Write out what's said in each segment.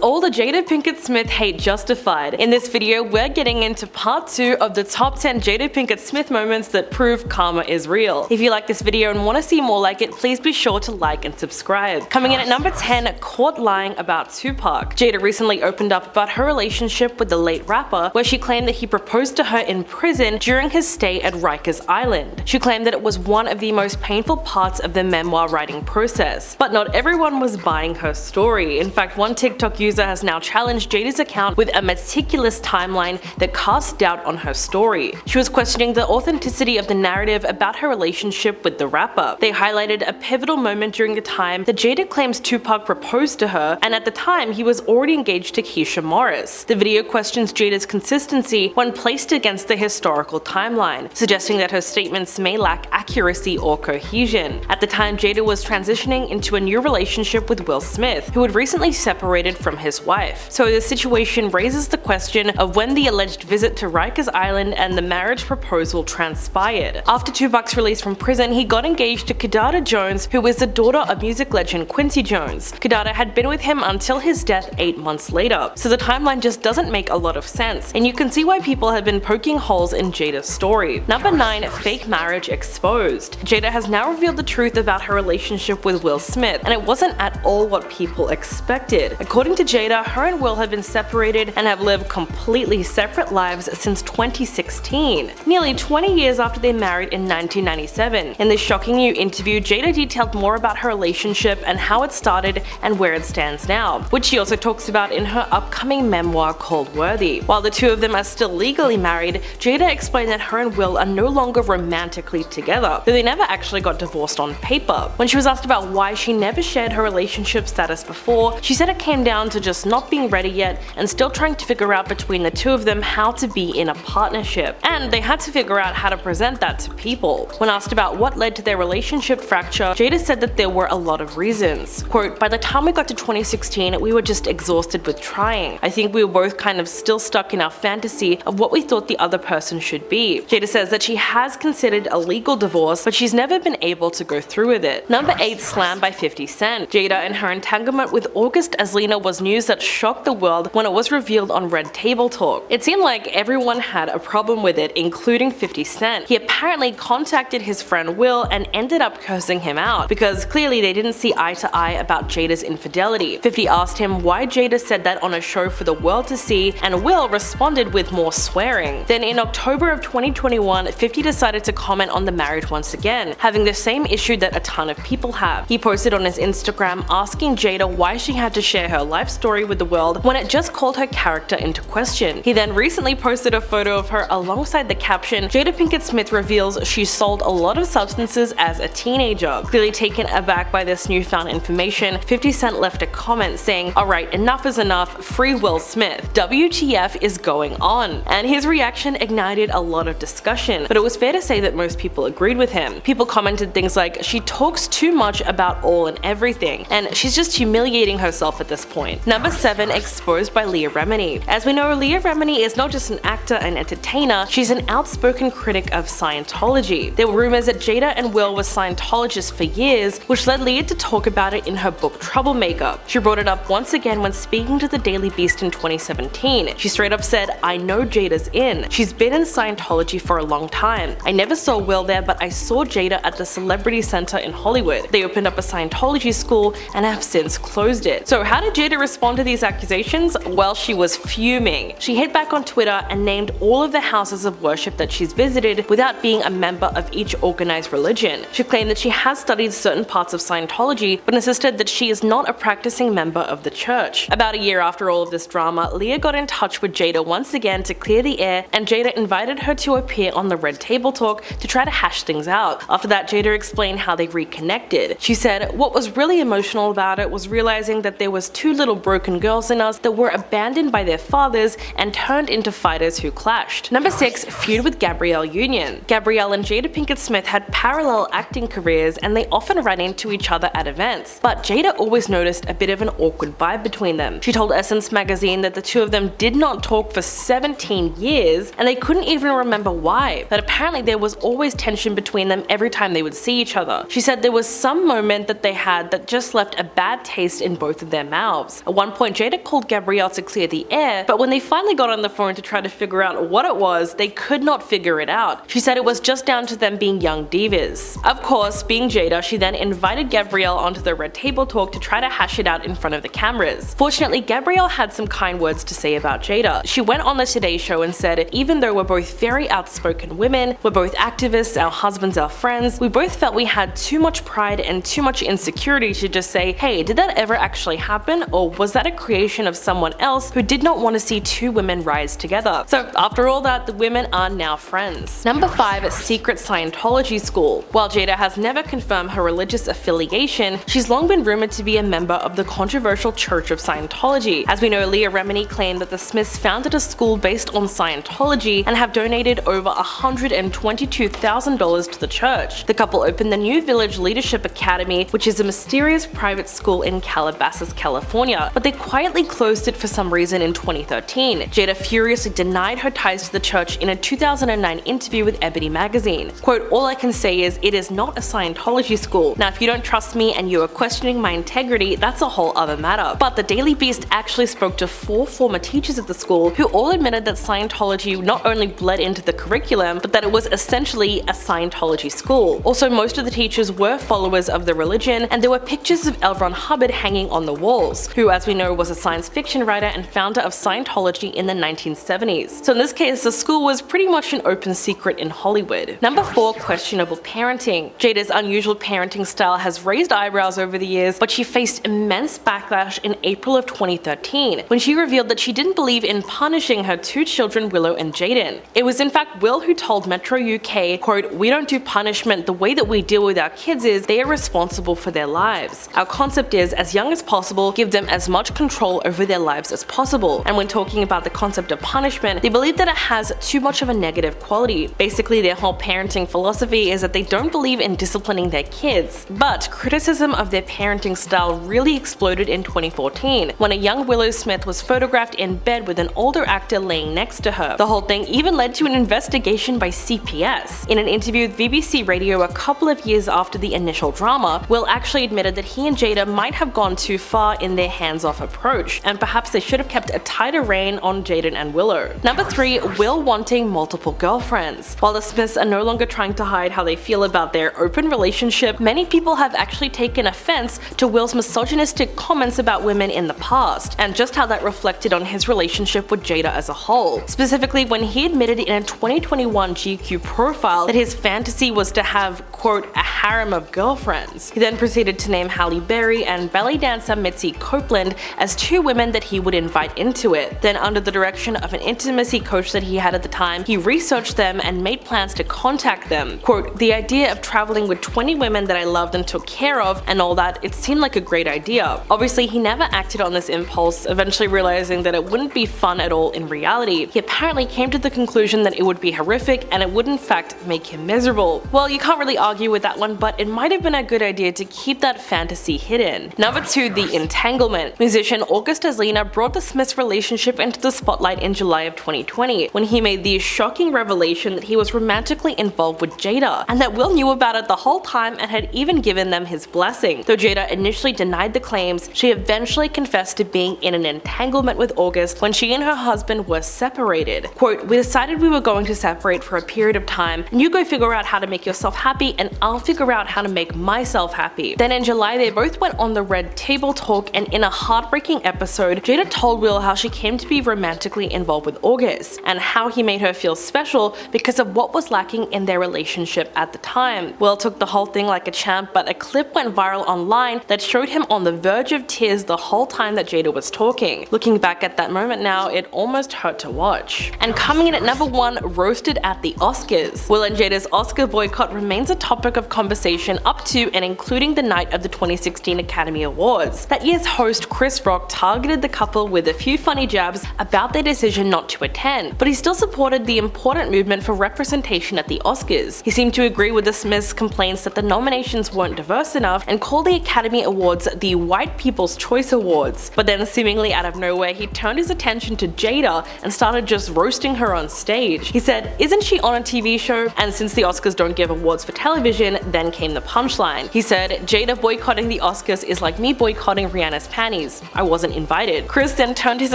all the Jada Pinkett Smith hate justified? In this video, we're getting into part 2 of the top 10 Jada Pinkett Smith moments that prove karma is real. If you like this video and want to see more like it, please be sure to like and subscribe. Coming in at number 10, caught lying about Tupac. Jada recently opened up about her relationship with the late rapper, where she claimed that he proposed to her in prison during his stay at Rikers Island. She claimed that it was one of the most painful parts of the memoir writing process. But not everyone was buying her story. In fact, one TikTok user has now challenged Jada's account with a meticulous timeline that casts doubt on her story. She was questioning the authenticity of the narrative about her relationship with the rapper. They highlighted a pivotal moment during the time that Jada claims Tupac proposed to her, and at the time he was already engaged to Keisha Morris. The video questions Jada's consistency when placed against the historical timeline, suggesting that her statements may lack accuracy or cohesion. At the time, Jada was transitioning into a new relationship with Will Smith, who had recently separated from his wife. So the situation raises the question of when the alleged visit to Rikers Island and the marriage proposal transpired. After Tupac's release from prison, he got engaged to Kidada Jones, who is the daughter of music legend Quincy Jones. Kidada had been with him until his death 8 months later, so the timeline just doesn't make a lot of sense, and you can see why people have been poking holes in Jada's story. Number 9, fake marriage exposed. Jada has now revealed the truth about her relationship with Will Smith, and it wasn't at all what people expected. According to Jada, her and Will have been separated and have lived completely separate lives since 2016, nearly 20 years after they married in 1997. In this shocking new interview, Jada detailed more about her relationship and how it started and where it stands now, which she also talks about in her upcoming memoir called Worthy. While the two of them are still legally married, Jada explained that her and Will are no longer romantically together, though they never actually got divorced on paper. When she was asked about why she never shared her relationship status before, she said it came down to just not being ready yet and still trying to figure out between the two of them how to be in a partnership. And they had to figure out how to present that to people. When asked about what led to their relationship fracture, Jada said that there were a lot of reasons. Quote, "By the time we got to 2016, we were just exhausted with trying. I think we were both kind of still stuck in our fantasy of what we thought the other person should be." Jada says that she has considered a legal divorce, but she's never been able to go through with it. Number 8, slam by 50 Cent. Jada and her entanglement with August Alsina was news that shocked the world when it was revealed on Red Table Talk. It seemed like everyone had a problem with it, including 50 Cent. He apparently contacted his friend Will and ended up cursing him out, because clearly they didn't see eye to eye about Jada's infidelity. 50 asked him why Jada said that on a show for the world to see, and Will responded with more swearing. Then in October of 2021, 50 decided to comment on the marriage once again, having the same issue that a ton of people have. He posted on his Instagram asking Jada why she had to share her life story with the world when it just called her character into question. He then recently posted a photo of her alongside the caption, "Jada Pinkett Smith reveals she sold a lot of substances as a teenager." Clearly taken aback by this newfound information, 50 Cent left a comment saying, "Alright, enough is enough, free Will Smith. WTF is going on?" And his reaction ignited a lot of discussion, but it was fair to say that most people agreed with him. People commented things like, "She talks too much about all and everything, and she's just humiliating herself at this point." Number 7, exposed by Leah Remini. As we know, Leah Remini is not just an actor and entertainer, she's an outspoken critic of Scientology. There were rumors that Jada and Will were Scientologists for years, which led Leah to talk about it in her book Troublemaker. She brought it up once again when speaking to the Daily Beast in 2017. She straight up said, "I know Jada's in. She's been in Scientology for a long time. I never saw Will there, but I saw Jada at the Celebrity Center in Hollywood. They opened up a Scientology school and have since closed it." So how did Jada respond to these accusations? Well, she was fuming. She hit back on Twitter and named all of the houses of worship that she's visited without being a member of each organized religion. She claimed that she has studied certain parts of Scientology, but insisted that she is not a practicing member of the church. About a year after all of this drama, Leah got in touch with Jada once again to clear the air, and Jada invited her to appear on the Red Table Talk to try to hash things out. After that, Jada explained how they reconnected. She said, "What was really emotional about it was realizing that there was 2 little broken girls in us that were abandoned by their fathers and turned into fighters who clashed." Number 6, feud with Gabrielle Union. Gabrielle and Jada Pinkett Smith had parallel acting careers, and they often ran into each other at events. But Jada always noticed a bit of an awkward vibe between them. She told Essence magazine that the two of them did not talk for 17 years, and they couldn't even remember why. That apparently there was always tension between them every time they would see each other. She said there was some moment that they had that just left a bad taste in both of their mouths. At one point, Jada called Gabrielle to clear the air, but when they finally got on the phone to try to figure out what it was, they could not figure it out. She said it was just down to them being young divas. Of course, being Jada, she then invited Gabrielle onto the red table talk to try to hash it out in front of the cameras. Fortunately, Gabrielle had some kind words to say about Jada. She went on the Today Show and said, even though we're both very outspoken women, we're both activists, our husbands are friends, we both felt we had too much pride and too much insecurity to just say, hey, did that ever actually happen, or was that a creation of someone else who did not want to see two women rise together? So after all that, the women are now friends. Number 5. Secret Scientology School. While Jada has never confirmed her religious affiliation, she's long been rumored to be a member of the controversial Church of Scientology. As we know, Leah Remini claimed that the Smiths founded a school based on Scientology and have donated over $122,000 to the church. The couple opened the New Village Leadership Academy, which is a mysterious private school in Calabasas, California, but they quietly closed it for some reason in 2013. Jada furiously denied her ties to the church in a 2009 interview with Ebony magazine. Quote, all I can say is it is not a Scientology school. Now if you don't trust me and you are questioning my integrity, that's a whole other matter. But the Daily Beast actually spoke to 4 former teachers at the school who all admitted that Scientology not only bled into the curriculum, but that it was essentially a Scientology school. Also, most of the teachers were followers of the religion, and there were pictures of L. Ron Hubbard hanging on the walls, who as we know was a science fiction writer and founder of Scientology in the 1970s. So in this case, the school was pretty much an open secret in Hollywood. Number 4. Questionable parenting. Jada's unusual parenting style has raised eyebrows over the years, but she faced immense backlash in April of 2013 when she revealed that she didn't believe in punishing her 2 children, Willow and Jaden. It was in fact Will who told Metro UK, quote, we don't do punishment, the way that we deal with our kids is they are responsible for their lives. Our concept is, as young as possible, give them as much control over their lives as possible. And when talking about the concept of punishment, they believe that it has too much of a negative quality. Basically, their whole parenting philosophy is that they don't believe in disciplining their kids. But criticism of their parenting style really exploded in 2014 when a young Willow Smith was photographed in bed with an older actor laying next to her. The whole thing even led to an investigation by CPS. In an interview with BBC Radio a couple of years after the initial drama, Will actually admitted that he and Jada might have gone too far in their hands-off approach, and perhaps they should have kept a tighter rein on Jaden and Willow. Number 3. Will wanting multiple girlfriends. While the Smiths are no longer trying to hide how they feel about their open relationship, many people have actually taken offense to Will's misogynistic comments about women in the past, and just how that reflected on his relationship with Jada as a whole. Specifically when he admitted in a 2021 GQ profile that his fantasy was to have, quote, a harem of girlfriends. He then proceeded to name Halle Berry and ballet dancer Mitzi Copeland as 2 women that he would invite into it. Then under the direction of an intimacy coach that he had at the time, he researched them and made plans to contact them. Quote, the idea of traveling with 20 women that I loved and took care of and all that, it seemed like a great idea. Obviously, he never acted on this impulse, eventually realizing that it wouldn't be fun at all in reality. He apparently came to the conclusion that it would be horrific and it would in fact make him miserable. Well, you can't really argue with that one, but it might have been a good idea to keep that fantasy hidden. Number 2. The Entanglement. Musician August Alsina brought the Smiths' relationship into the spotlight in July of 2020 when he made the shocking revelation that he was romantically involved with Jada, and that Will knew about it the whole time and had even given them his blessing. Though Jada initially denied the claims, she eventually confessed to being in an entanglement with August when she and her husband were separated. Quote, we decided we were going to separate for a period of time, and you go figure out how to make yourself happy and I'll figure out how to make myself happy. Then in July they both went on the red table talk, and in a heartbreaking episode, Jada told Will how she came to be romantically involved with August, and how he made her feel special because of what was lacking in their relationship at the time. Will took the whole thing like a champ, but a clip went viral online that showed him on the verge of tears the whole time that Jada was talking. Looking back at that moment now, it almost hurt to watch. And coming in at number 1, roasted at the Oscars. Will and Jada's Oscar boycott remains a topic of conversation up to and including the night of the 2016 Academy Awards. That year's host Chris Rock targeted the couple with a few funny jabs about their decision not to attend, but he still supported the important movement for representation at the Oscars. He seemed to agree with the Smiths' complaints that the nominations weren't diverse enough and called the Academy Awards the White People's Choice Awards. But then seemingly out of nowhere, he turned his attention to Jada and started just roasting her on stage. He said, isn't she on a TV show? And since the Oscars don't give awards for television, television, then came the punchline. He said, "Jada boycotting the Oscars is like me boycotting Rihanna's panties. I wasn't invited." Chris then turned his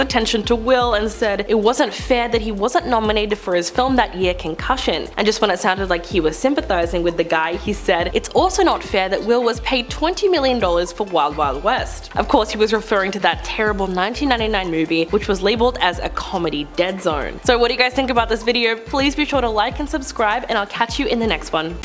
attention to Will and said it wasn't fair that he wasn't nominated for his film that year, Concussion. And just when it sounded like he was sympathizing with the guy, he said, "It's also not fair that Will was paid $20 million for Wild Wild West." Of course, he was referring to that terrible 1999 movie, which was labeled as a comedy dead zone. So what do you guys think about this video? Please be sure to like and subscribe, and I'll catch you in the next one.